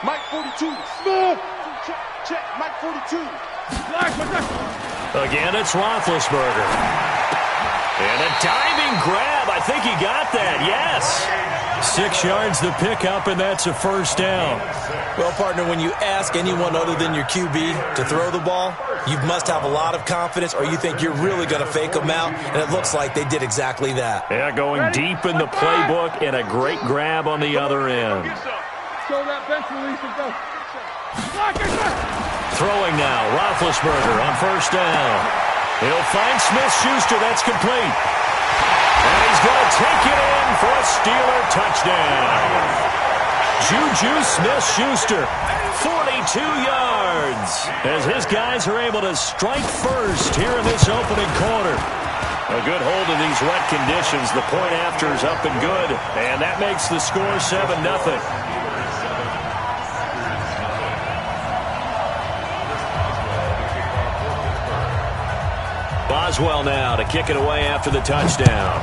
Mike 42. Smith. Check. Mike 42. Again, it's Roethlisberger. And a diving grab. I think he got that. Yes. 6 yards the pickup, and that's a first down. Well, partner, when you ask anyone other than your QB to throw the ball, you must have a lot of confidence, or you think you're really going to fake them out, and it looks like they did exactly that. Yeah, going deep in the playbook, and a great grab on the other end. Throwing now, Roethlisberger on first down. He'll find Smith-Schuster. That's complete. And he's going to take it in for a Steeler touchdown. Juju Smith-Schuster, 42 yards, as his guys are able to strike first here in this opening quarter. A good hold in these wet conditions. The point after is up and good, and that makes the score 7-0. Boswell now to kick it away after the touchdown.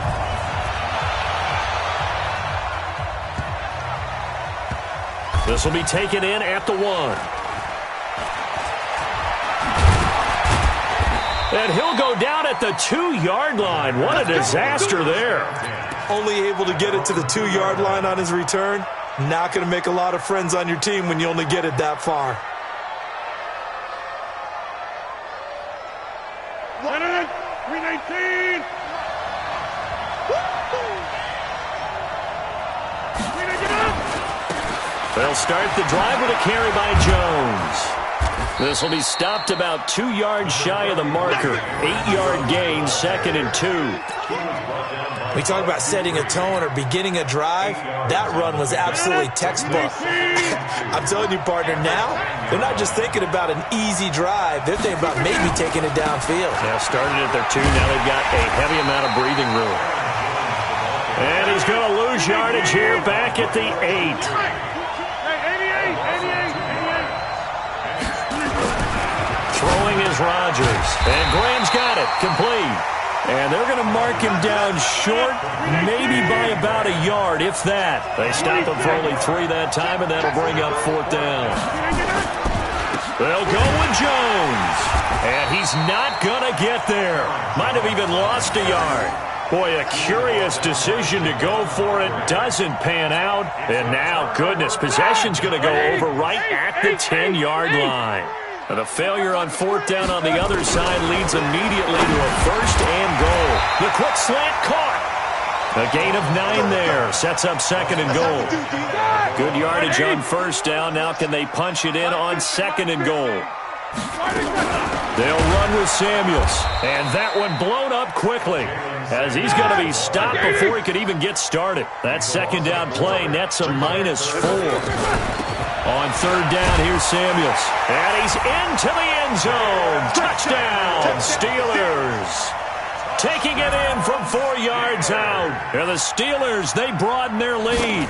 This will be taken in at the 1. And he'll go down at the 2-yard line. What a disaster there. Only able to get it to the 2-yard line on his return. Not going to make a lot of friends on your team when you only get it that far. They'll start the drive with a carry by Jones. This will be stopped about 2 yards shy of the marker. 8-yard gain, 2nd and 2. We talk about setting a tone or beginning a drive. That run was absolutely textbook. I'm telling you, partner, now they're not just thinking about an easy drive. They're thinking about maybe taking it downfield. Yeah, started at their 2. Now they've got a heavy amount of breathing room. And he's going to lose yardage here back at the 8. Throwing is Rodgers. And Graham's got it. Complete. And they're going to mark him down short, maybe by about a yard, if that. They stop him for only 3 that time, and that'll bring up 4th down. They'll go with Jones. And he's not going to get there. Might have even lost a yard. Boy, a curious decision to go for it. Doesn't pan out. And now, goodness, possession's going to go over right at the 10-yard line. And the failure on 4th down on the other side leads immediately to a 1st and goal. The quick slant caught. A gain of 9 there. Sets up 2nd and goal. Good yardage on 1st down. Now can they punch it in on 2nd and goal? They'll run with Samuels. And that one blown up quickly, as he's going to be stopped before he could even get started. That 2nd down play nets a -4. On 3rd down, here's Samuels. And he's into the end zone. Touchdown, Steelers. Taking it in from 4 yards out. And the Steelers, they broaden their lead.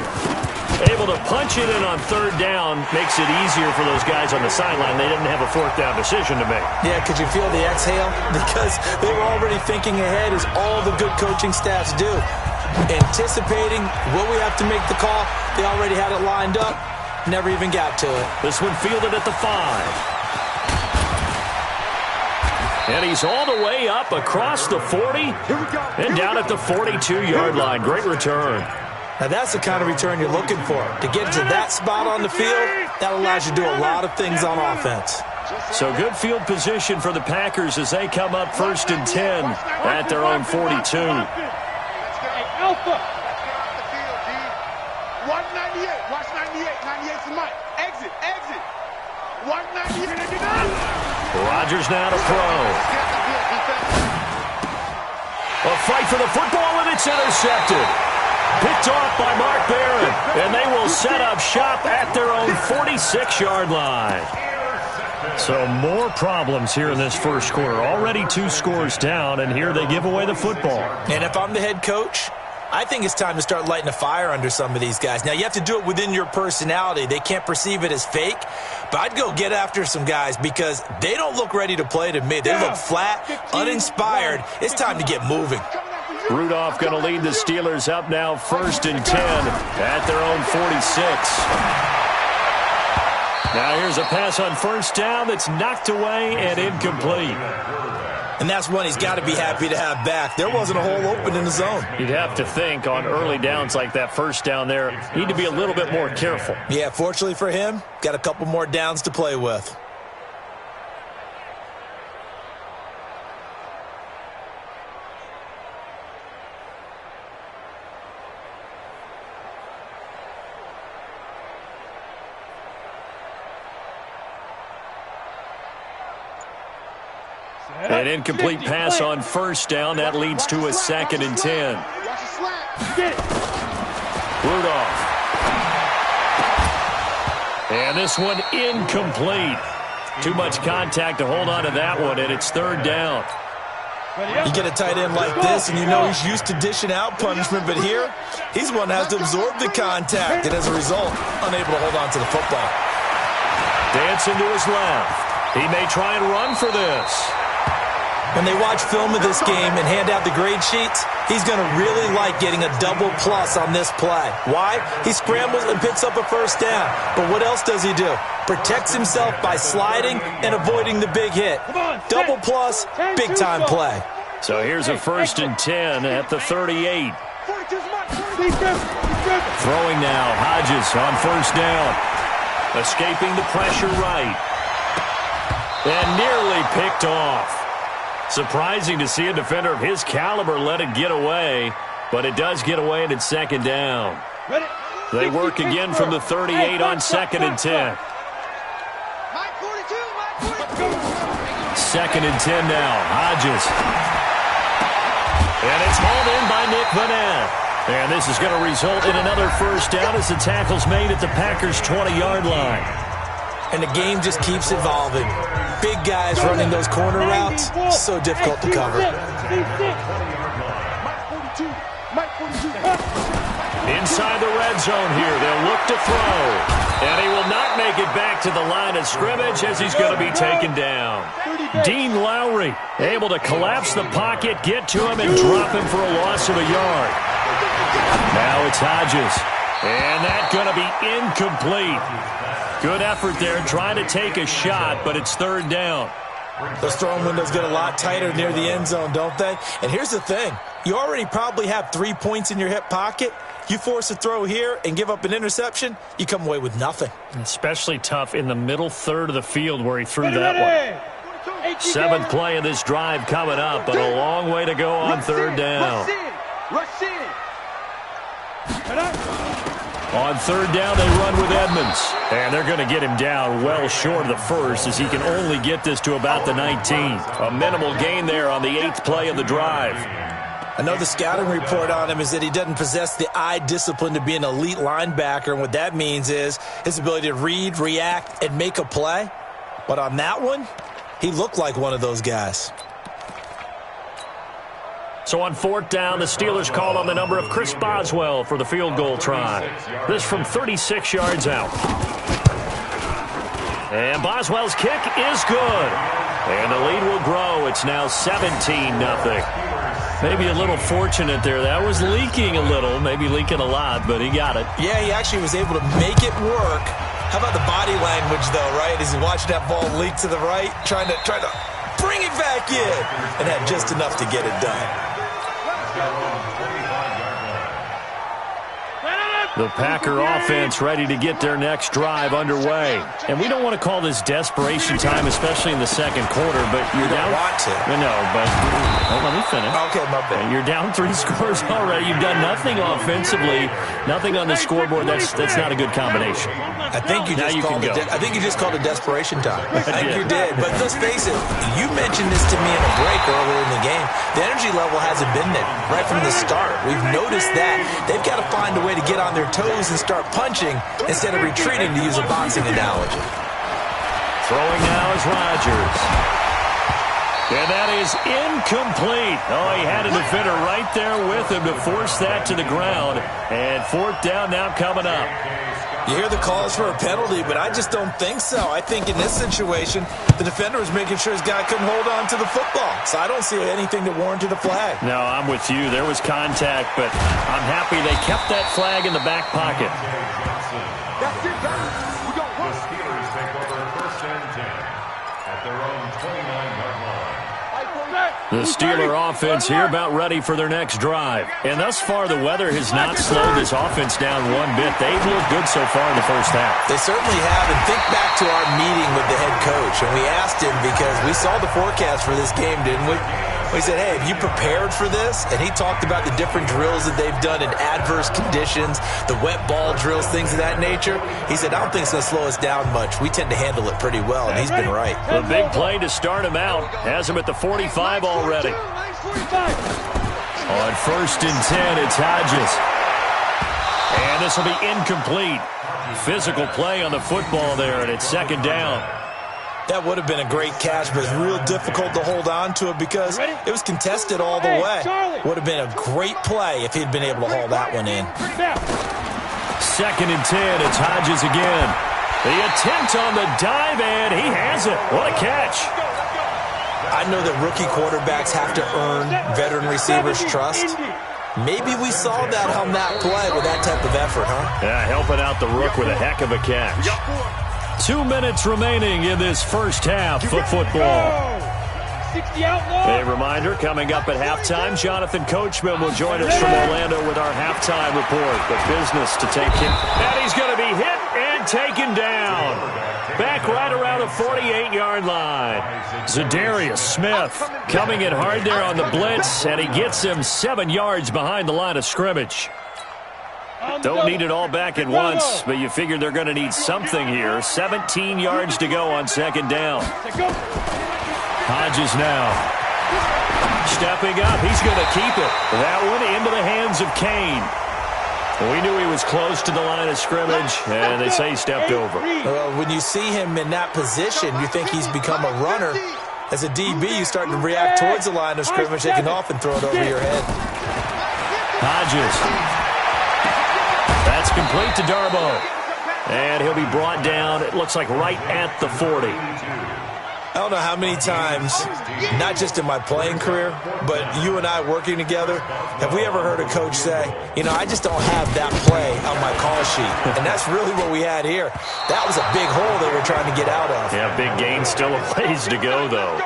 Able to punch it in on 3rd down makes it easier for those guys on the sideline. They didn't have a 4th down decision to make. Yeah, could you feel the exhale? Because they were already thinking ahead, as all the good coaching staffs do. Anticipating what we have to make the call. They already had it lined up. Never even got to it. This one fielded at the 5. And he's all the way up across the 40 and down at the 42-yard line. Great return. Now, that's the kind of return you're looking for. To get to that spot on the field, that allows you to do a lot of things on offense. So good field position for the Packers as they come up 1st and 10 at their own 42. Alpha. 198. Watch 98. 98 to Mike. Exit. 198. Rodgers now to throw. A fight for the football, and it's intercepted. Picked off by Mark Barron, and they will set up shop at their own 46-yard line. So more problems here in this first quarter. Already 2 scores down, and here they give away the football. And if I'm the head coach, I think it's time to start lighting a fire under some of these guys. Now, you have to do it within your personality. They can't perceive it as fake. But I'd go get after some guys because they don't look ready to play to me. They look flat, uninspired. It's time to get moving. Rudolph going to lead the Steelers up now 1st and 10 at their own 46. Now here's a pass on first down that's knocked away and incomplete. And that's one he's got to be happy to have back. There wasn't a hole open in the zone. You'd have to think on early downs like that first down there, need to be a little bit more careful. Yeah, fortunately for him, got a couple more downs to play with. An incomplete pass on first down. That leads to a 2nd and 10. Rudolph. And this one incomplete. Too much contact to hold on to that one, and it's 3rd down. You get a tight end like this, and you know he's used to dishing out punishment, but here, he's one that has to absorb the contact, and as a result, unable to hold on to the football. Dancing to his left. He may try and run for this. When they watch film of this game and hand out the grade sheets, he's going to really like getting a double plus on this play. Why? He scrambles and picks up a first down. But what else does he do? Protects himself by sliding and avoiding the big hit. Double plus, big-time play. So here's a 1st and 10 at the 38. Throwing now, Hodges on first down. Escaping the pressure right. And nearly picked off. Surprising to see a defender of his caliber let it get away, but it does get away and it's 2nd down. They work again from the 38 on 2nd and 10. 2nd and 10 now. Hodges. And it's hauled in by Nick Vanette. And this is going to result in another first down as the tackle's made at the Packers' 20-yard line. And the game just keeps evolving. Big guys running those corner routes, so difficult to cover. Inside the red zone here, they'll look to throw. And he will not make it back to the line of scrimmage as he's going to be taken down. Dean Lowry able to collapse the pocket, get to him, and drop him for a loss of a yard. Now it's Hodges. And that's going to be incomplete. Good effort there, trying to take a shot, but it's 3rd down. Those throwing windows get a lot tighter near the end zone, don't they? And here's the thing. You already probably have 3 points in your hip pocket. You force a throw here and give up an interception, you come away with nothing. Especially tough in the middle third of the field where he threw that one. 7th play of this drive coming up, but a long way to go on 3rd down. On 3rd down, they run with Edmonds. And they're going to get him down well short of the first as he can only get this to about the 19. A minimal gain there on the 8th play of the drive. I know the scouting report on him is that he doesn't possess the eye discipline to be an elite linebacker. And what that means is his ability to read, react, and make a play. But on that one, he looked like one of those guys. So on 4th down, the Steelers call on the number of Chris Boswell for the field goal try. This from 36 yards out. And Boswell's kick is good. And the lead will grow. It's now 17-0. Maybe a little fortunate there. That was leaking a little, maybe leaking a lot, but he got it. Yeah, he actually was able to make it work. How about the body language, though, right? As he watched that ball leak to the right, trying to bring it back in, and had just enough to get it done. The Packer offense ready to get their next drive underway. And we don't want to call this desperation time, especially in the 2nd quarter, but you're down. Want to. No, but let me finish. Okay, my bad. You're down 3 scores already. You've done nothing offensively, nothing on the scoreboard. That's not a good combination. I think you just called it. I think you just called it desperation time. I think you did. But let's face it, you mentioned this to me in a break earlier in the game. The energy level hasn't been there right from the start. We've noticed that. They've got to find a way to get on their toes and start punching instead of retreating, to use a boxing analogy. Throwing now is Rodgers. And that is incomplete. Oh, he had a defender right there with him to force that to the ground. And 4th down now coming up. You hear the calls for a penalty, but I just don't think so. I think in this situation, the defender was making sure his guy couldn't hold on to the football. So I don't see anything that warranted a flag. No, I'm with you. There was contact, but I'm happy they kept that flag in the back pocket. That's it, guys. We got one. their own 29-yard line. The Steeler offense here about ready for their next drive. And thus far, the weather has not slowed this offense down one bit. They've looked good so far in the first half. They certainly have. And think back to our meeting with the head coach. And we asked him because we saw the forecast for this game, didn't we? We said, hey, have you prepared for this? And he talked about the different drills that they've done in adverse conditions, the wet ball drills, things of that nature. He said, I don't think it's going to slow us down much. We tend to handle it pretty well, and he's been right. The big play to start him out has him at the 45 already. On 1st and 10, it's Hodges. And this will be incomplete. Physical play on the football there, and it's 2nd down. That would have been a great catch, but it's real difficult to hold on to it because it was contested all the way. Would have been a great play if he'd been able to haul that one in. 2nd and 10, it's Hodges again. The attempt on the dive, and he has it. What a catch. I know that rookie quarterbacks have to earn veteran receivers' trust. Maybe we saw that on that play with that type of effort, huh? Yeah, helping out the rook with a heck of a catch. 2 minutes remaining in this first half of football. A reminder, coming up at halftime, Jonathan Coachman will join us from Orlando with our halftime report. The business to take him. And he's going to be hit and taken down. Back right around the 48-yard line. Zadarius Smith coming in hard there on the blitz, and he gets him 7 yards behind the line of scrimmage. Don't need it all back at once, but you figure they're going to need something here. 17 yards to go on 2nd down. Hodges now. Stepping up. He's going to keep it. That one into the hands of Kane. We knew he was close to the line of scrimmage, and they say he stepped over. When you see him in that position, you think he's become a runner. As a DB, you start to react towards the line of scrimmage. They can often throw it over your head. Hodges. That's complete to Darboh. And he'll be brought down, it looks like right at the 40. I don't know how many times, not just in my playing career, but you and I working together, have we ever heard a coach say, you know, I just don't have that play on my call sheet. And that's really what we had here. That was a big hole they were trying to get out of. Yeah, big gain, still a ways to go, though.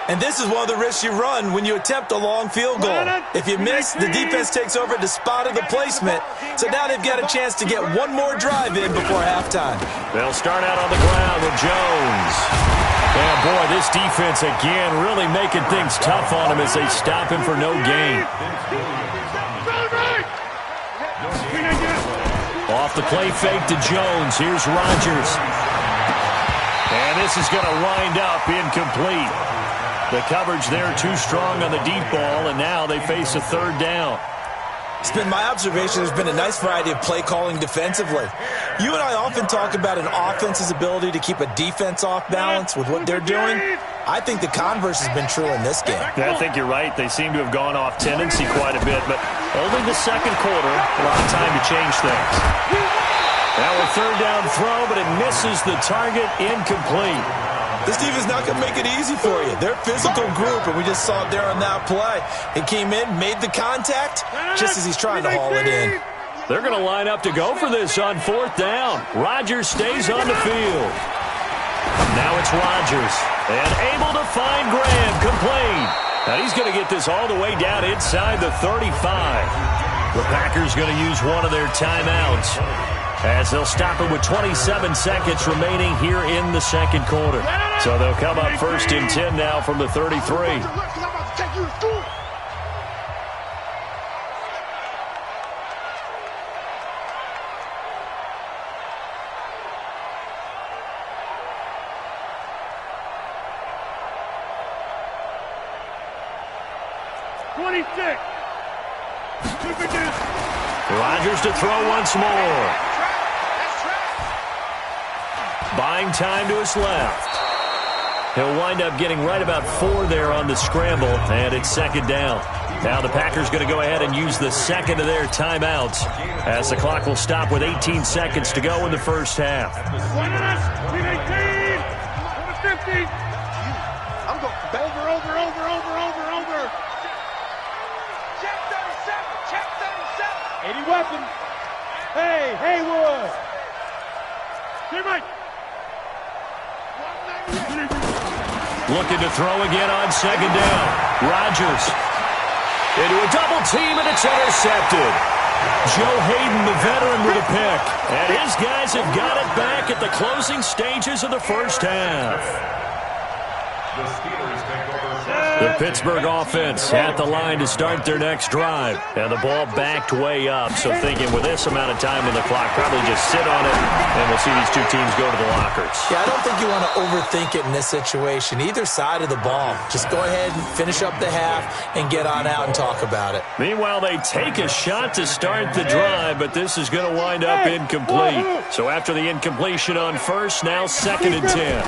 And this is one of the risks you run when you attempt a long field goal. If you miss, the defense takes over at the spot of the placement. So now they've got a chance to get one more drive in before halftime. They'll start out on the ground with Jones. And boy, this defense again really making things tough on him as they stop him for no gain. Off the play fake to Jones. Here's Rodgers. And this is going to wind up incomplete. The coverage there too strong on the deep ball, and now they face a 3rd down. It's been my observation there's been a nice variety of play calling defensively. You and I often talk about an offense's ability to keep a defense off balance with what they're doing. I think the converse has been true in this game. Yeah, I think you're right. They seem to have gone off tendency quite a bit, but only the 2nd quarter, a lot of time to change things. Now a 3rd down throw, but it misses the target, incomplete. This defense is not going to make it easy for you. They're a physical group, and we just saw it there on that play. He came in, made the contact, just as he's trying to haul it in. They're going to line up to go for this on 4th down. Rodgers stays on the field. Now it's Rodgers, and able to find Graham, complete. Now he's going to get this all the way down inside the 35. The Packers going to use one of their timeouts, as they'll stop it with 27 seconds remaining here in the 2nd quarter. So they'll come up 1st and 10 now from the 33. Rodgers to throw once more. Buying time to his left. He'll wind up getting right about 4 there on the scramble, and it's 2nd down. Now the Packers going to go ahead and use the 2nd of their timeouts, as the clock will stop with 18 seconds to go in the first half. I'm going over. Check 37. 80 weapons. Hey, Haywood. Hey, Mike. 198. looking to throw again on second down. Rodgers into a double team, and it's intercepted. Joe Hayden, the veteran, with a pick. And his guys have got it back at the closing stages of the first half. The Steelers take over. The Pittsburgh offense at the line to start their next drive. And the ball backed way up. So thinking with this amount of time on the clock, probably just sit on it, and we'll see these two teams go to the lockers. Yeah, I don't think you want to overthink it in this situation. Either side of the ball. Just go ahead and finish up the half and get on out and talk about it. Meanwhile, they take a shot to start the drive, but this is going to wind up incomplete. So after the incompletion on first, now 2nd and 10.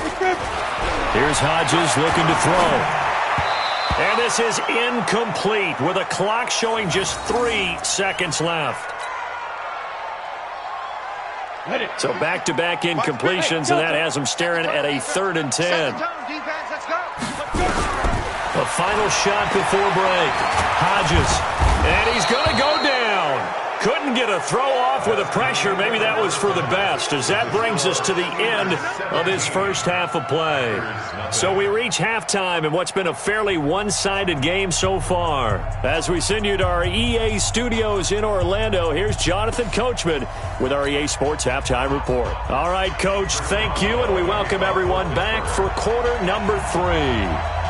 Here's Hodges looking to throw. And this is incomplete with a clock showing just 3 seconds left. So back-to-back incompletions, and that has them staring at a 3rd and 10. A final shot before break. Hodges, and he's going to go down. Couldn't get a throw off with the pressure. Maybe that was for the best, as that brings us to the end of this first half of play. So we reach halftime in what's been a fairly one-sided game so far. As we send you to our EA studios in Orlando, here's Jonathan Coachman with our EA Sports Halftime Report. All right, Coach, thank you, and we welcome everyone back for quarter number 3.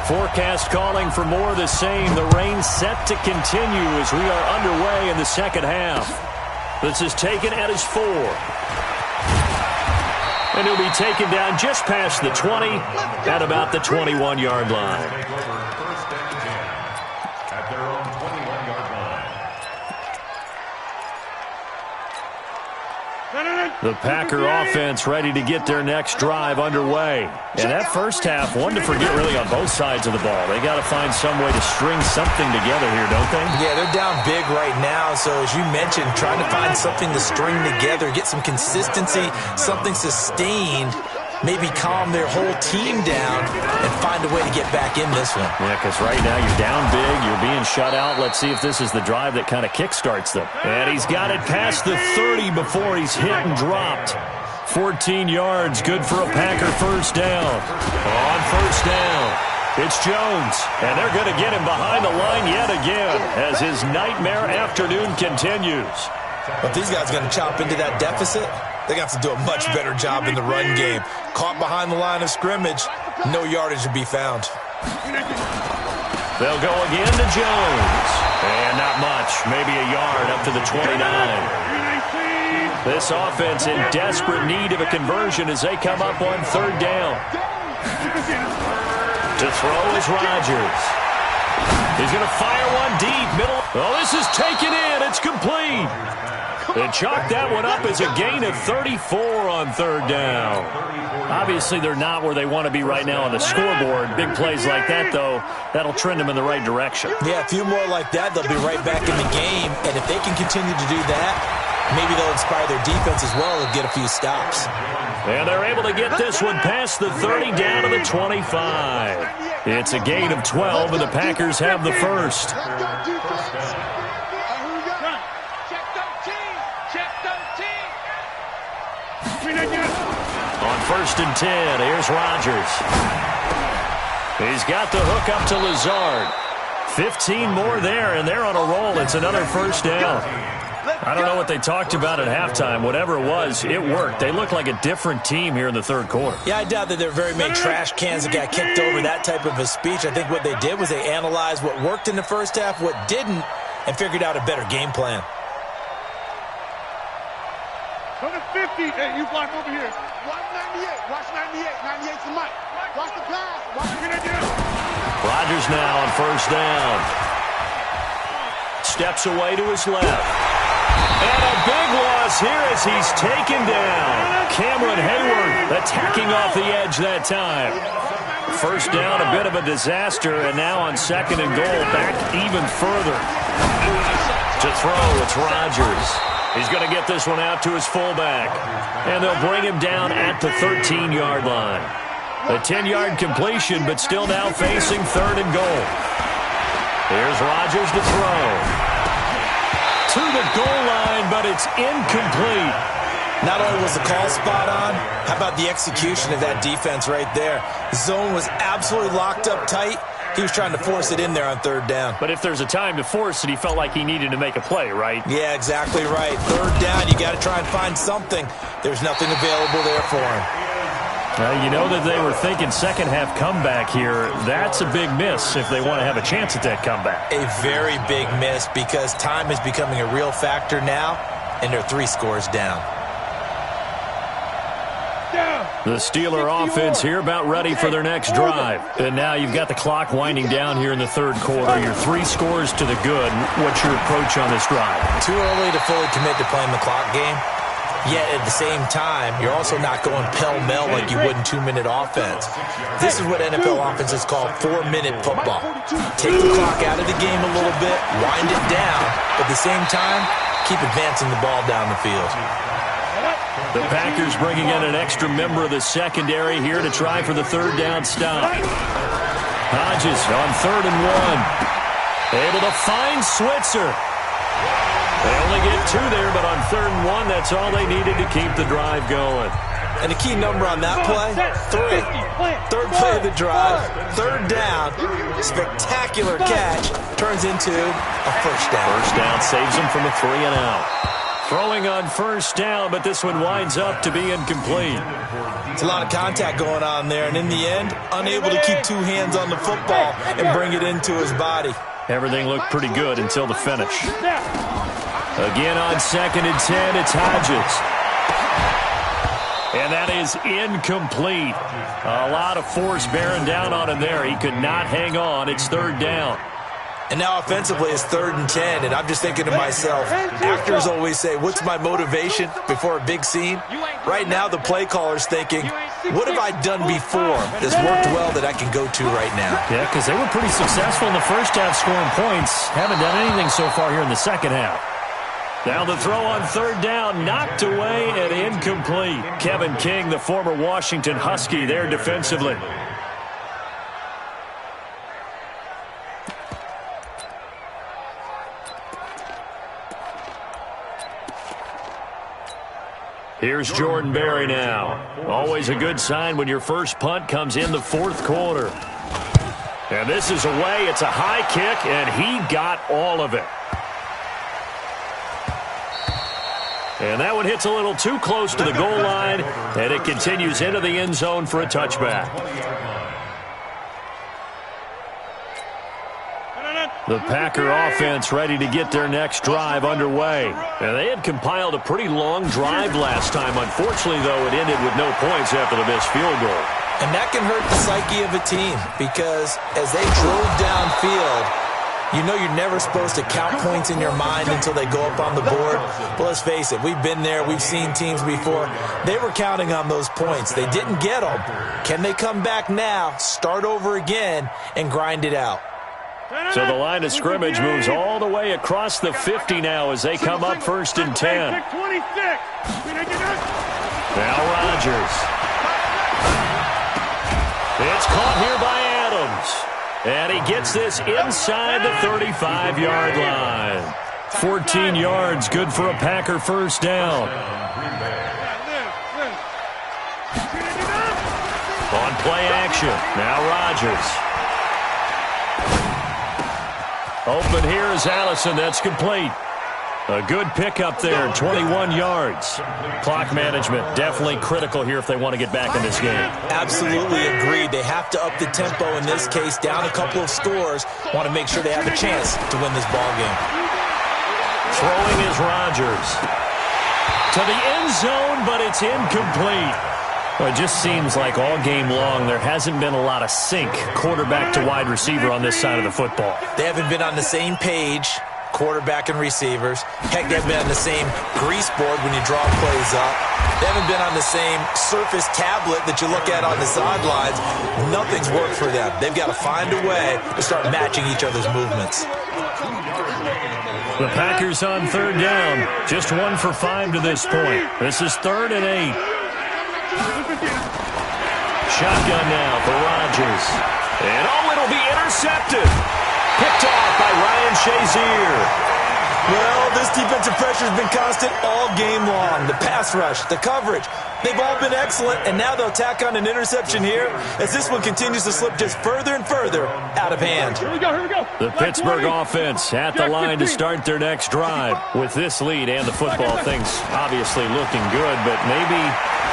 Forecast calling for more of the same. The rain set to continue as we are underway in the second half. This is taken at his 4. And he'll be taken down just past the 20 at about the 21-yard line. Take over 1st and 10 at their own 21-yard line. The Packer offense ready to get their next drive underway. And that first half, one to forget really on both sides of the ball. They got to find some way to string something together here, don't they? Yeah, they're down big right now. So as you mentioned, trying to find something to string together, get some consistency, something sustained, maybe calm their whole team down and find a way to get back in this one. Yeah, because right now you're down big, you're being shut out. Let's see if this is the drive that kind of kickstarts them. And he's got it past the 30 before he's hit and dropped. 14 yards, good for a Packer first down. On first down, it's Jones. And they're going to get him behind the line yet again as his nightmare afternoon continues. But these guys are going to chop into that deficit. They're going to have to do a much better job in the run game. Caught behind the line of scrimmage, no yardage to be found. They'll go again to Jones. And not much, maybe a yard up to the 29. This offense in desperate need of a conversion as they come up on 3rd down. To throw is Rodgers. He's going to fire one deep, middle. Oh, this is taken in. It's complete. They chalk that one up as a gain of 34 on 3rd down. Obviously, they're not where they want to be right now on the scoreboard. Big plays like that, though, that'll trend them in the right direction. Yeah, a few more like that, they'll be right back in the game. And if they can continue to do that, maybe they'll inspire their defense as well and get a few stops. And they're able to get this one past the 30 down to the 25. It's a gain of 12, and the Packers have the first. On 1st and 10, here's Rodgers. He's got the hook up to Lazard. 15 more there, and they're on a roll. It's another first down. I don't know what they talked about at halftime. Whatever it was, it worked. They look like a different team here in the 3rd quarter. Yeah, I doubt that there are very many trash cans that got kicked over, that type of a speech. I think what they did was they analyzed what worked in the first half, what didn't, and figured out a better game plan. Go to 50. Hey, you block over here. Watch 98. Watch 98. 98's the mic. Watch the pass. Watch the Rodgers now on 1st down. Steps away to his left. And a big loss here as he's taken down. Cameron Hayward attacking off the edge that time. First down, a bit of a disaster, and now on 2nd and goal, back even further. To throw, it's Rodgers. He's going to get this one out to his fullback. And they'll bring him down at the 13-yard line. A 10-yard completion, but still now facing 3rd and goal. Here's Rodgers to throw. To the goal line, but it's incomplete. Not only was the call spot on, how about the execution of that defense right there? The zone was absolutely locked up tight. He was trying to force it in there on third down. But if there's a time to force it, he felt like he needed to make a play, right? Yeah, exactly right. Third down, you got to try and find something. There's nothing available there for him. You know that they were thinking second-half comeback here. That's a big miss if they want to have a chance at that comeback. A very big miss because time is becoming a real factor now, and they're 3 scores down. The Steeler offense here about ready for their next drive. And now you've got the clock winding down here in the third quarter. You're 3 scores to the good. What's your approach on this drive? Too early to fully commit to playing the clock game. Yet at the same time, you're also not going pell-mell like you would in 2-minute offense. This is what NFL offenses call 4-minute football. Take the clock out of the game a little bit, wind it down, but at the same time, keep advancing the ball down the field. The Packers bringing in an extra member of the secondary here to try for the third down stop. Hodges on 3rd and 1. Able to find Switzer. They only get 2 there, but on 3rd and 1, that's all they needed to keep the drive going. And the key number on that play, 3. Third play of the drive, 3rd down, spectacular catch, turns into a first down. First down saves them from a 3 and out. Throwing on 1st down, but this one winds up to be incomplete. It's a lot of contact going on there, and in the end, unable to keep 2 hands on the football and bring it into his body. Everything looked pretty good until the finish. Again on 2nd and 10, it's Hodges. And that is incomplete. A lot of force bearing down on him there. He could not hang on. It's 3rd down. And now offensively it's 3rd and 10, and I'm just thinking to myself, actors always say, what's my motivation before a big scene? Right now the play caller's thinking, what have I done before that's worked well that I can go to right now? Yeah, because they were pretty successful in the first half scoring points. Haven't done anything so far here in the second half. Now the throw on 3rd down, knocked away and incomplete. Kevin King, the former Washington Husky, there defensively. Here's Jordan Berry now. Always a good sign when your first punt comes in the 4th quarter. And this is away. It's a high kick, and he got all of it. And that one hits a little too close to the goal line, and it continues into the end zone for a touchback. The Packer offense ready to get their next drive underway. And they had compiled a pretty long drive last time. Unfortunately, though, it ended with no points after the missed field goal. And that can hurt the psyche of a team because as they drove downfield, you know you're never supposed to count points in your mind until they go up on the board. But let's face it, we've been there. We've seen teams before. They were counting on those points. They didn't get them. Can they come back now, start over again, and grind it out? So the line of scrimmage moves all the way across the 50 now as they come up 1st and 10. Now Rodgers. It's caught here by Adams. And he gets this inside the 35-yard line. 14 yards, good for a Packer first down. On play action, now Rodgers. Open here is Allison. That's complete. A good pickup there, 21 yards. Clock management definitely critical here if they want to get back in this game. Absolutely agreed. They have to up the tempo in this case, down a couple of scores. Want to make sure they have a chance to win this ball game. Throwing is Rodgers. To the end zone, but it's incomplete. Well, it just seems like all game long there hasn't been a lot of sync quarterback to wide receiver on this side of the football. They haven't been on the same page, quarterback and receivers. Heck, they haven't been on the same grease board when you draw plays up. They haven't been on the same surface tablet that you look at on the sidelines. Nothing's worked for them. They've got to find a way to start matching each other's movements. The Packers on 3rd down. Just 1 for 5 to this point. This is 3rd and 8. Shotgun now for Rodgers. And it'll be intercepted. Picked off by Ryan Shazier. Well, this defensive pressure has been constant all game long. The pass rush, the coverage, they've all been excellent, and now they'll tack on an interception here as this one continues to slip just further and further out of hand. Here we go, here we go. The Pittsburgh offense at the line to start their next drive. With this lead and the football, things obviously looking good, but maybe,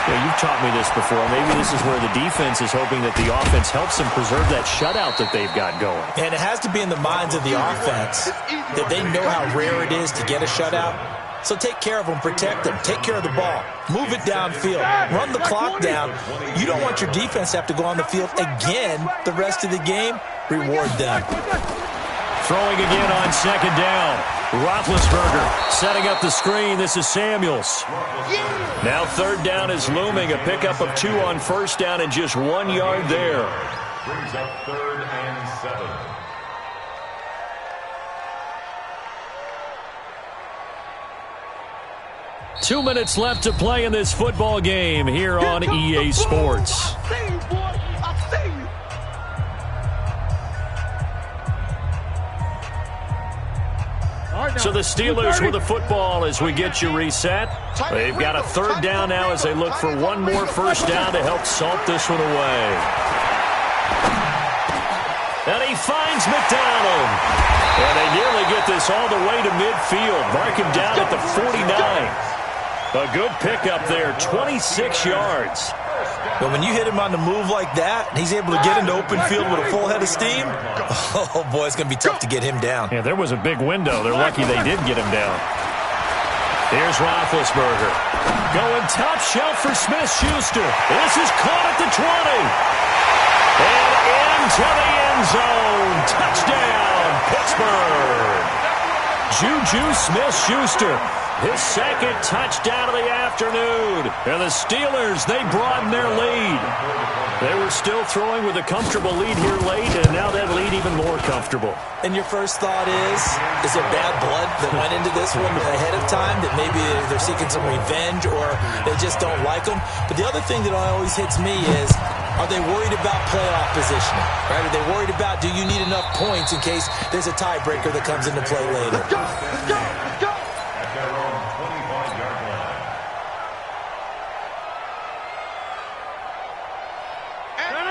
you've taught me this before, maybe this is where the defense is hoping that the offense helps them preserve that shutout that they've got going. And it has to be in the minds of the offense that they know how rare it is to get a shutout. So take care of them, protect them, take care of the ball, move it downfield, run the clock down. You don't want your defense to have to go on the field again the rest of the game. Reward them. Throwing again on second down. RdePlr1's setting up the screen. This is Samuels. Now third down is looming. A pickup of 2 on first down and just 1 yard there. Brings up 3rd and 7. Two minutes left to play in this football game here on EA Sports. So the Steelers with the football as we get you reset. They've got a third down now as they look for one more first down to help salt this one away. And he finds McDonald. And they nearly get this all the way to midfield. Mark him down at the 49. A good pickup there, 26 yards. But when you hit him on the move like that, and he's able to get into open field with a full head of steam, oh, boy, it's going to be tough to get him down. Yeah, there was a big window. They're lucky they did get him down. Here's RdePlr1. Going top shelf for Smith-Schuster. This is caught at the 20. And into the end zone. Touchdown, Pittsburgh. Juju Smith-Schuster. His second touchdown of the afternoon. And the Steelers, they broaden their lead. They were still throwing with a comfortable lead here late, and now that lead even more comfortable. And your first thought is there bad blood that went into this one ahead of time, that maybe they're seeking some revenge or they just don't like them? But the other thing that always hits me is, are they worried about playoff positioning? Right? Are they worried about, do you need enough points in case there's a tiebreaker that comes into play later? Let's go, let's go, let's go. At their own 25-yard line.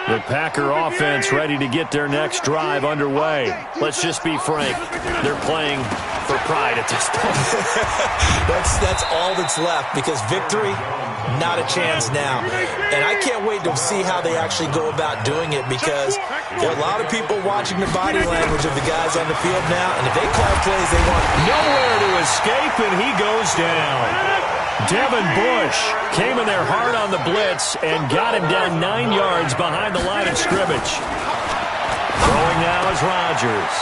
The Packer offense ready to get their next drive underway. Let's just be frank. They're playing for pride at this point. That's all that's left, because victory, not a chance now. And I can't wait to see how they actually go about doing it, because there are a lot of people watching the body language of the guys on the field now, and if they call plays, they want nowhere to escape, and he goes down. Devin Bush came in there hard on the blitz and got him down 9 yards behind the line of scrimmage. Throwing now is Rodgers.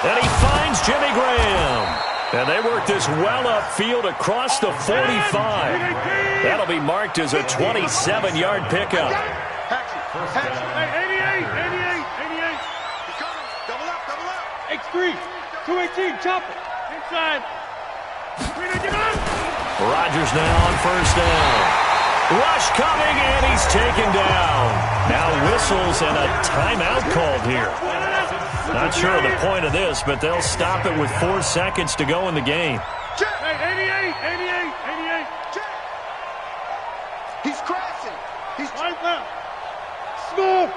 And he finds Jimmy Graham. And they work this well upfield across the 45. That'll be marked as a 27-yard pickup. Hey, 88. He's coming. Double up. X3. 218. Chop it. Inside. Get up. Rodgers now on first down. Rush coming, and he's taken down. Now whistles and a timeout called here. Not sure of the point of this, but they'll stop it with 4 seconds to go in the game. Hey, 88. He's crashing. He's right left. Smooth.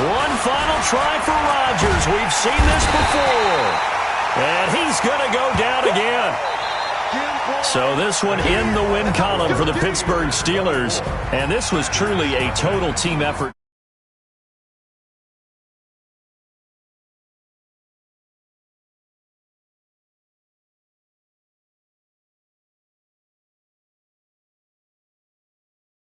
One final try for Rodgers. We've seen this before. And he's going to go down again. So this one in the win column for the Pittsburgh Steelers. And this was truly a total team effort.